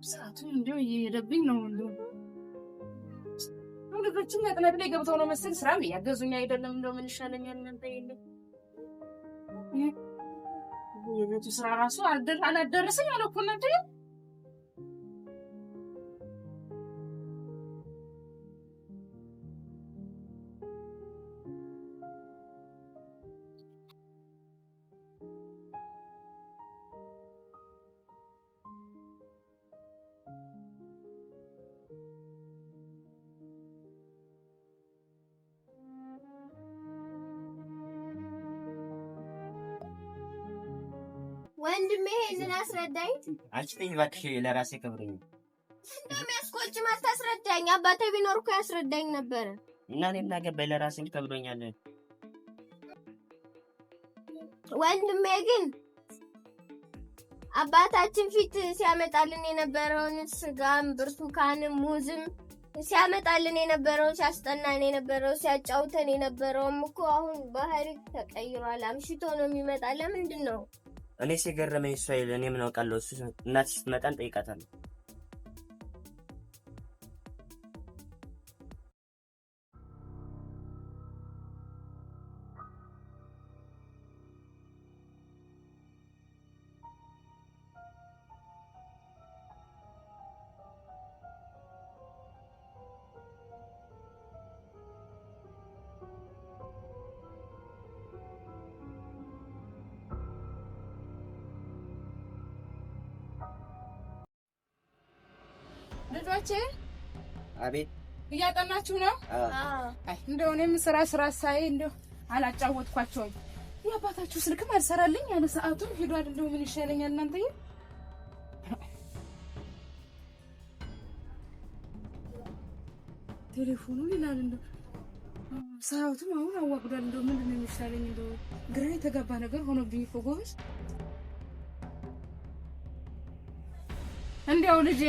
ሰዓቱን እንደው እየሄደብኝ ነው እንደው ሁሉም ያጥናት ላይ ገብተው ነው መሰል ስራም ያገዙኝ አይደለም እንደው ምን ይሻለኛል እናንተ የለ የቤቱ ስራ ራሱ አላደረሰኝ አለ እኮ እናንተ ወንድሜ ይሄንን አስረዳኝ። አልችልኝ እባክሽ ለራሴ ከብረኝ እንደሚያስቆጭ ማታስረዳኝ። አባቴ ቢኖር እኮ ያስረዳኝ ነበር። እና እኔም ናገባኝ ለራሴ ከብሮኛል። ወንድሜ ግን አባታችን ፊት ሲያመጣልን የነበረውን ስጋም ብርቱካንም ሙዝም ሲያመጣልን የነበረውን ሲያስጠናን የነበረው ሲያጫውተን የነበረውም እኮ አሁን ባህሪ ተቀይሯል። አምሽቶ ነው የሚመጣ። ለምንድን ነው? እኔ ሲገረመኝ እሷ ይል እኔ ምን አውቃለሁ። እሱ እናት ስትመጣ እንጠይቃታለን። ልጆቼ አቤት እያጠናችሁ ነው? አይ እንደው እኔም ስራ ሳይ እንደው አላጫወትኳቸውም። የአባታችሁ ስልክም አልሰራልኝ ያለ ሰዓቱን ሄዷል። እንደው ምን ይሻለኛል እናንተ? ቴሌፎኑ ይላል እንደው ሰዓቱም አሁን አዋግዷል። እንደው ምንድን ነው የሚሻለኝ? እንደው ግራ የተጋባ ነገር ሆኖብኝ እኮ ጎበዝ። እንደው ልጄ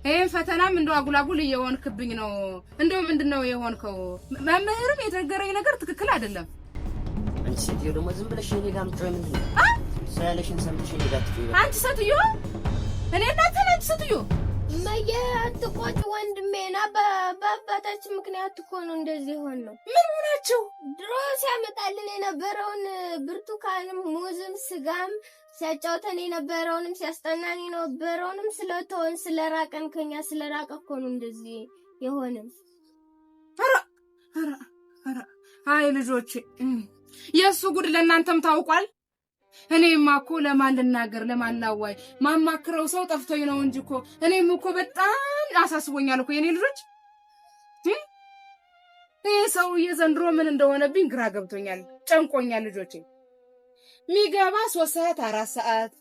ይሄን ፈተናም እንደው አጉላጉል እየሆንክብኝ ነው። እንደው ምንድነው የሆንከው? መምህርም የተነገረኝ ነገር ትክክል አይደለም። አንቺ ሴትዮ ደግሞ ዝም ብለሽ እኔ ጋር ምትሮይ ምንድነው? ሳያለሽን ሰምተሽ እኔ ጋር ትጮይ። አንቺ ሴትዮ እኔ እናንተ አንቺ ሴትዮ እማዬ አትቆጭ ወንድሜና በአባታችን ምክንያት እኮ ነው እንደዚህ ሆነው። ምን ሆናችሁ? ድሮ ሲያመጣልን የነበረውን ብርቱካንም ሙዝም ስጋም ሲያጫውተን የነበረውንም ሲያስጠናን የነበረውንም ስለተወን ስለራቀን ከኛ ስለራቀ እኮ ነው እንደዚህ የሆነው። አይ ልጆቼ የሱ ጉድ ለእናንተም ታውቋል። እኔማ እኮ ለማን ልናገር ለማን ላዋይ ማማክረው ሰው ጠፍቶኝ ነው እንጂ እኮ እኔም እኮ በጣም አሳስቦኛል እኮ የኔ ልጆች። ይሄ ሰውዬ ዘንድሮ ምን እንደሆነብኝ ግራ ገብቶኛል፣ ጨንቆኛል ልጆቼ። ሚገባ 3 ሰዓት 4 ሰዓት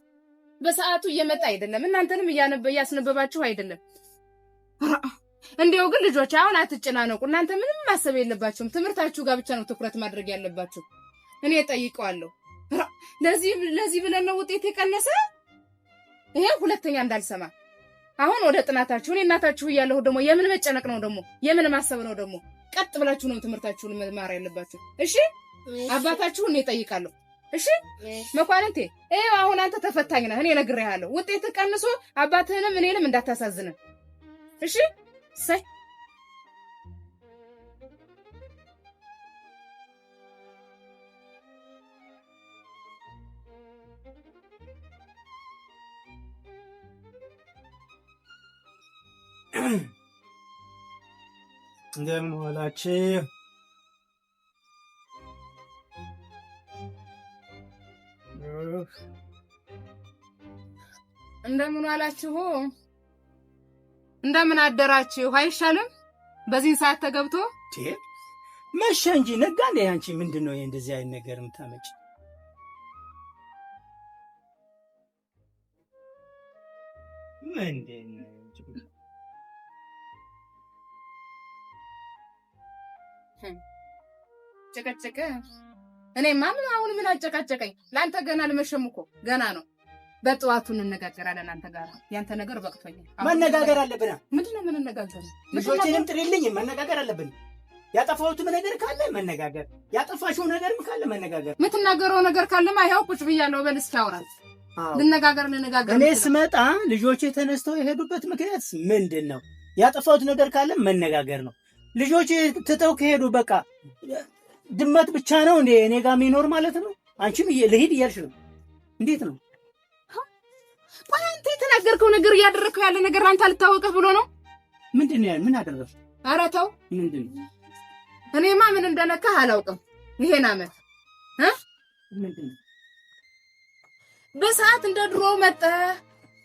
በሰዓቱ እየመጣ አይደለም። እናንተንም እያስነበባችሁ አይደለም። እንደው ግን ልጆች አሁን አትጨናነቁ። እናንተ ምንም ማሰብ የለባችሁም። ትምህርታችሁ ጋር ብቻ ነው ትኩረት ማድረግ ያለባችሁ። እኔ ጠይቀዋለሁ። ለዚህ ብለን ነው ውጤት የቀነሰ። ይሄ ሁለተኛ እንዳልሰማ። አሁን ወደ ጥናታችሁ። እኔ እናታችሁ እያለሁ ደግሞ የምን መጨነቅ ነው ደግሞ የምን ማሰብ ነው ደግሞ? ቀጥ ብላችሁ ነው ትምህርታችሁን መማር ያለባችሁ። እሺ አባታችሁን እኔ ጠይቃለሁ። እሺ መኳንንቴ ይሄው አሁን አንተ ተፈታኝ ነህ። እኔ ነግሬሃለሁ። ውጤት ቀንሶ አባትህንም እኔንም እንዳታሳዝነን። እሺ ሳይ እንደምን ዋላችሁ? እንደምን ዋላችሁ? እንደምን አደራችሁ? አይሻልም በዚህ ሰዓት ተገብቶ? መሸ እንጂ ነጋ እንዴ? አንቺ ምንድነው እንደዚህ አይነት ነገር የምታመጪ? ምንድነው ጨቀጨቀ? እኔማ ምን አጨቃጨቀኝ? ላንተ ገና አልመሸም እኮ ገና ነው። በጠዋቱ እንነጋገራለን አንተ ጋር። ያንተ ነገር በቅቶኛል። መነጋገር አለብን። ምንድነው የምንነጋገረው? ልጆችንም ጥሪልኝ። መነጋገር አለብን። ያጠፋሁት ነገር ካለ መነጋገር፣ ያጠፋሽው ነገርም ካለ መነጋገር። የምትናገረው ነገር ካለማ ይኸው ቁጭ ብያለሁ። በል እስኪ አውራት። ልነጋገር እኔ ስመጣ ልጆቼ ተነስተው የሄዱበት ምክንያት ምንድን ነው? ያጠፋሁት ነገር ካለ መነጋገር ነው። ልጆቼ ትተው ከሄዱ በቃ ድመት ብቻ ነው እንዴ እኔ ጋር የሚኖር ማለት ነው? አንቺም ልሂድ እያልሽ ነው? እንዴት ነው? ቆይ አንተ የተናገርከው ነገር እያደረግከው ያለ ነገር አንተ አልታወቀህ ብሎ ነው? ምንድን ነው? ምን አደረግሽ? ኧረ ተው። ምንድን ነው? እኔማ ምን እንደነካህ አላውቅም። ይሄን አመት ምንድን ነው? በሰዓት እንደ ድሮ መጣህ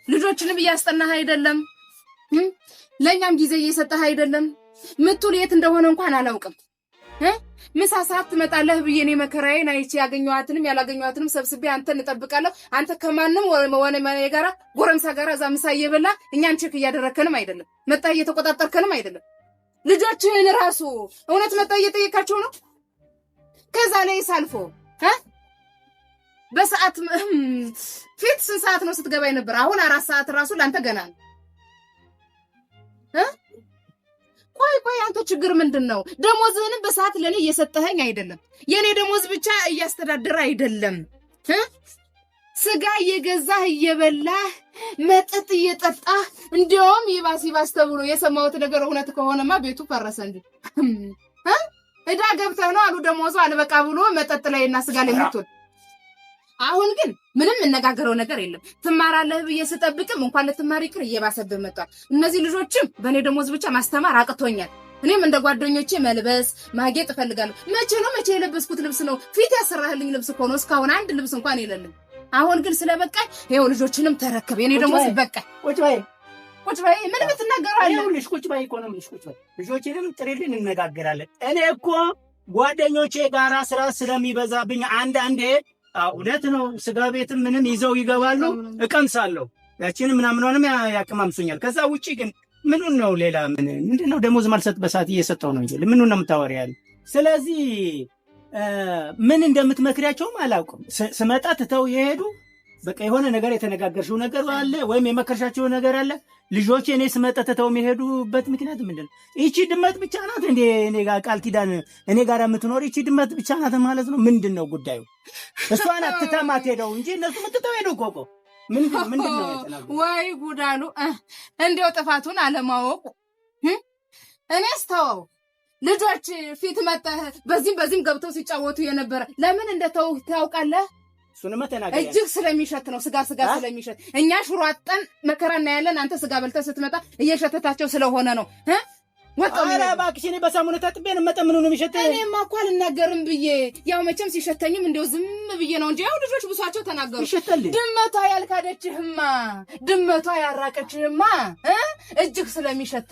ልጆችንም እያስጠናህ አይደለም፣ ለእኛም ጊዜ እየሰጠህ አይደለም። ምትውል የት እንደሆነ እንኳን አላውቅም። ምሳ ሰዓት ትመጣለህ ብዬ እኔ መከራዬን አይቼ ያገኘኋትንም ያላገኘኋትንም ሰብስቤ አንተን እጠብቃለሁ። አንተ ከማንም ወነ ጋራ ጎረምሳ ጋራ እዛ ምሳ እየበላ እኛን ቼክ እያደረከንም አይደለም፣ መጣ እየተቆጣጠርከንም አይደለም። ልጆችህን ራሱ እውነት መጣ እየጠየካቸው ነው? ከዛ ላይ ሳልፎ በሰዓት ፊት ስንት ሰዓት ነው ስትገባኝ ነበር? አሁን 4 ሰዓት ራሱ ለአንተ ገና ነው። ቆይ አንተ ችግር ምንድን ነው? ደሞዝህንም በሰዓት ለኔ እየሰጠኸኝ አይደለም። የኔ ደሞዝ ብቻ እያስተዳደረ አይደለም። ስጋ እየገዛህ እየበላህ መጠጥ እየጠጣህ እንዲያውም ይባስ ተብሎ የሰማሁት ነገር እውነት ከሆነማ ቤቱ ፈረሰ እንዴ? እዳ ገብተህ ነው አሉ ደሞዙ አልበቃ ብሎ መጠጥ ላይና ስጋ ላይ ምትወል። አሁን ግን ምንም እነጋገረው ነገር የለም። ትማራለህ ብዬ ስጠብቅም እንኳን ልትማር ይቅር እየባሰብህ መጣ። እነዚህ ልጆችም በእኔ ደሞዝ ብቻ ማስተማር አቅቶኛል። እኔም እንደ ጓደኞቼ መልበስ ማጌጥ እፈልጋለሁ። መቼ የለበስኩት ልብስ ነው? ፊት ያሰራህልኝ ልብስ እኮ ነው። እስካሁን አንድ ልብስ እንኳን የለንም። አሁን ግን ስለበቃኝ ይኸው ልጆችንም ተረከብ። የኔ ደሞዝ በቃ። ቁጭ በይ ምን ብትናገራለህ? ይኸውልሽ ቁጭ በይ እኮ ነው የምልሽ። ቁጭ በይ ልጆችንም ጥሪልኝ እንነጋገራለን። እኔ እኮ ጓደኞቼ ጋራ ስራ ስለሚበዛብኝ አንዳንዴ እውነት ነው ስጋ ቤትም ምንም ይዘው ይገባሉ፣ እቀምሳለሁ። ያቺንም ምናምኗንም ያቀማምሱኛል። ከዛ ውጪ ግን ምኑን ነው ሌላ ምንድን ነው ደሞዝ ማልሰጥ በሰዓት እየሰጠው ነው እንጂ ምኑን ነው የምታወሪ ያለ። ስለዚህ ምን እንደምትመክሪያቸውም አላውቅም። ስመጣ ትተው የሄዱ በቃ የሆነ ነገር የተነጋገርሽው ነገር አለ ወይም የመከርሻቸው ነገር አለ። ልጆቼ እኔ ስመጣ ትተው የሚሄዱበት ምክንያት ምንድን ነው? ይቺ ድመት ብቻ ናት እንዴ እኔ ጋር ቃል ኪዳን እኔ ጋር የምትኖር ይቺ ድመት ብቻ ናት ማለት ነው? ምንድን ነው ጉዳዩ? እሷን አትተማት ሄደው እንጂ እነሱ ምትተው ሄዱ እኮ ምንድን ነው የተናገሩት? ወይ ጉዳሉ እንዲያው ጥፋቱን አለማወቁ። እኔስ ተወው ልጆች ፊት መጣህ በዚህም ገብተው ሲጫወቱ የነበረ ለምን እንደተው ታውቃለህ? እጅግ ስለሚሸት ነው። ስጋ ስለሚሸት እኛ ሽሮ አጠን መከራ እናያለን። አንተ ስጋ በልተህ ስትመጣ እየሸተታቸው ስለሆነ ነው። ኧረ እባክሽ እኔ በሳሙና ታጥቤ ነው መጠን ምኑ ነው የሚሸተኝ? እኔማ እኮ አልናገርም ብዬ ያው መቼም ሲሸተኝም እንደው ዝም ብዬ ነው እንጂ ያው ልጆች ብሷቸው ተናገሩ። ድመቷ ያልካደችህማ ድመቷ ያራቀችህማ እጅግ ስለሚሸት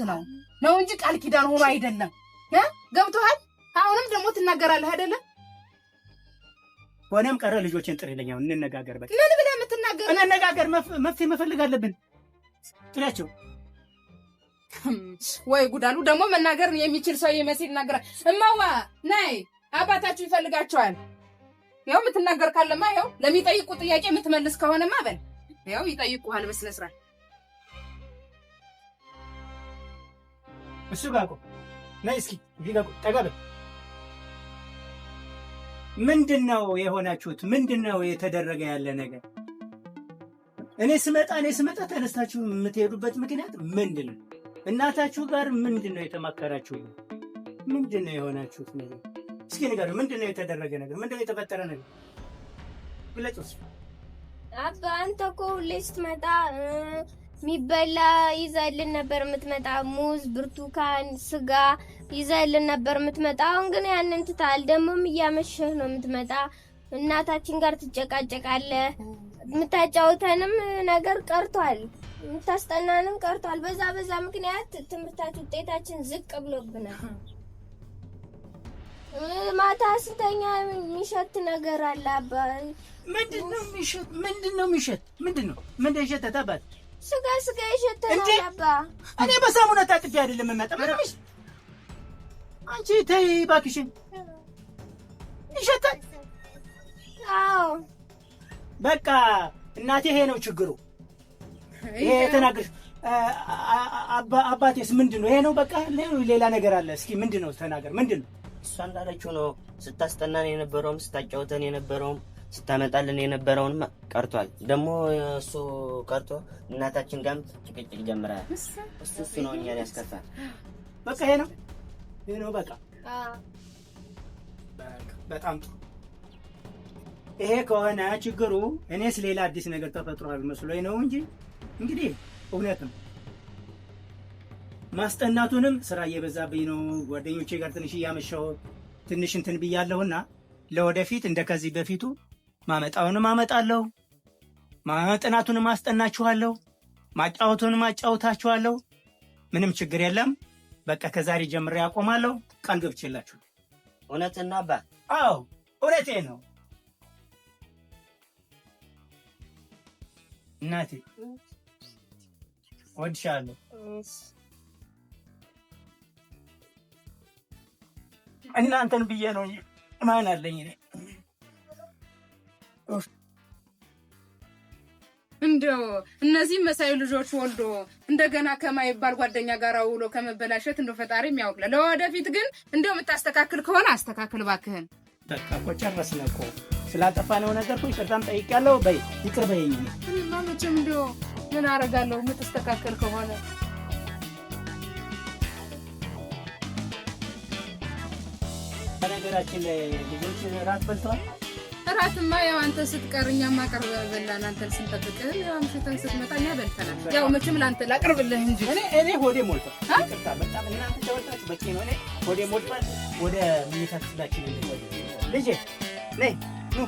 ነው እንጂ ቃል ኪዳን ሆኖ አይደለም። ገብቶሃል? አሁንም ደግሞ ትናገራለህ አይደለም? ሆነም ቀረ ልጆችን ጥሪልኝ፣ እንነጋገር። በቃ ምን ብለህ የምትናገር? እንነጋገር፣ መፍትሄ መፈለግ አለብን። ጥሪያቸው ወይ ጉዳሉ ደግሞ መናገር የሚችል ሰው ይመስል ይናገራል። እማዋ ነይ አባታችሁ ይፈልጋቸዋል። ያው የምትናገር ካለማ ያው ለሚጠይቁ ጥያቄ የምትመልስ ከሆነማ በል ያው ይጠይቁሃል በስነ ስርዓት። እሱ ጋር ነይ እስኪ እዚህ ጋር ጠጋ በል። ምንድን ነው የሆናችሁት? ምንድን ነው የተደረገ ያለ ነገር? እኔ ስመጣ ተነስታችሁ የምትሄዱበት ምክንያት ምንድን ነው? እናታችሁ ጋር ምንድን ነው የተማከራችሁ? ምንድን ነው የሆናችሁት ነገር? እስኪ ንገሩ። ምንድን ነው የተደረገ ነገር? ምንድን ነው የተፈጠረ ነገር? ግለጹ። አባ አንተ እኮ ሁሌ ስትመጣ የሚበላ ይዘህልን ነበር የምትመጣ። ሙዝ፣ ብርቱካን፣ ስጋ ይዘህልን ነበር የምትመጣ። አሁን ግን ያንን ትተሃል። ደግሞም እያመሸህ ነው የምትመጣ። እናታችን ጋር ትጨቃጨቃለህ። የምታጫውተንም ነገር ቀርቷል፣ የምታስጠናንም ቀርቷል። በዛ ምክንያት ትምህርታችን ውጤታችን ዝቅ ብሎብናል። ማታ ስተኛ የሚሸት ነገር አለ አባ። ምንድን ነው የሚሸት? ምንድን ነው የሸተት አባት? ስጋ ይሸተናል አባ። እኔ በሳሙና ታጥቤ አይደለም የምመጣ። አንቺ ተይ እባክሽን። ይሸታል። አዎ በቃ እናቴ ይሄ ነው ችግሩ። ይሄ ተናገርሽ። አባቴስ ምንድን ነው? ይሄ ነው በቃ። ሌላ ነገር አለ? እስኪ ምንድን ነው ተናገር። ምንድን ነው? እሷ እንዳለችው ነው። ስታስጠናን የነበረውም ስታጫውተን የነበረውም ስታመጣልን የነበረውንማ ቀርቷል። ደግሞ እሱ ቀርቶ እናታችን ጋርም ጭቅጭቅ ጀምራ እሱ ነው እኛን ያስከፋል። በቃ ይሄ ነው በቃ። በጣም ጥሩ። ይሄ ከሆነ ችግሩ እኔስ ሌላ አዲስ ነገር ተፈጥሯል መስሎኝ ነው እንጂ እንግዲህ እውነት ነው። ማስጠናቱንም ስራ እየበዛብኝ ነው። ጓደኞቼ ጋር ትንሽ እያመሻው ትንሽ እንትን ብያለሁና ለወደፊት እንደከዚህ በፊቱ ማመጣውንም አመጣለሁ፣ ጥናቱንም አስጠናችኋለሁ፣ ማጫወቱንም አጫውታችኋለሁ። ምንም ችግር የለም። በቃ ከዛሬ ጀምሬ ያቆማለሁ። ቃል ገብቼላችሁ። እውነትና አባ? አዎ እውነቴ ነው እናቴ፣ እወድሻለሁ። እናንተን ብዬ ነው ማን አለኝ እኔ። እንደው እነዚህ መሳይ ልጆች ወልዶ እንደገና ከማይባል ጓደኛ ጋር ውሎ ከመበላሸት እንደው ፈጣሪ የሚያውቅለ። ለወደፊት ግን እንደው የምታስተካክል ከሆነ አስተካክል ባክህን። በቃ እኮ ጨረስን እኮ ስላጠፋነው ነገር እኮ ይቅርታም ጠይቄያለሁ። በይ ይቅር በይኝ። እኔማ መቼም እንደው ምን አደርጋለሁ የምትስተካከል ከሆነ። በነገራችን ላይ ልጆች እራት በልተዋል። እራትማ ያው አንተ ስትቀር እኛማ ቀርበን በላን። አንተን ስንጠብቅህ ያው አምሽተን ስትመጣ እኛ በልተናል። ያው መቼም ለአንተ ላቅርብልህ እንጂ እኔ ሆዴ ሞልቷል። ይቅርታ በጣም እናንተ ተወጣችሁ በቂ ነው። እኔ ሆዴ ሞልቷል። ወደ መኝታ ክፍላችን ልጄ ነይ ኑ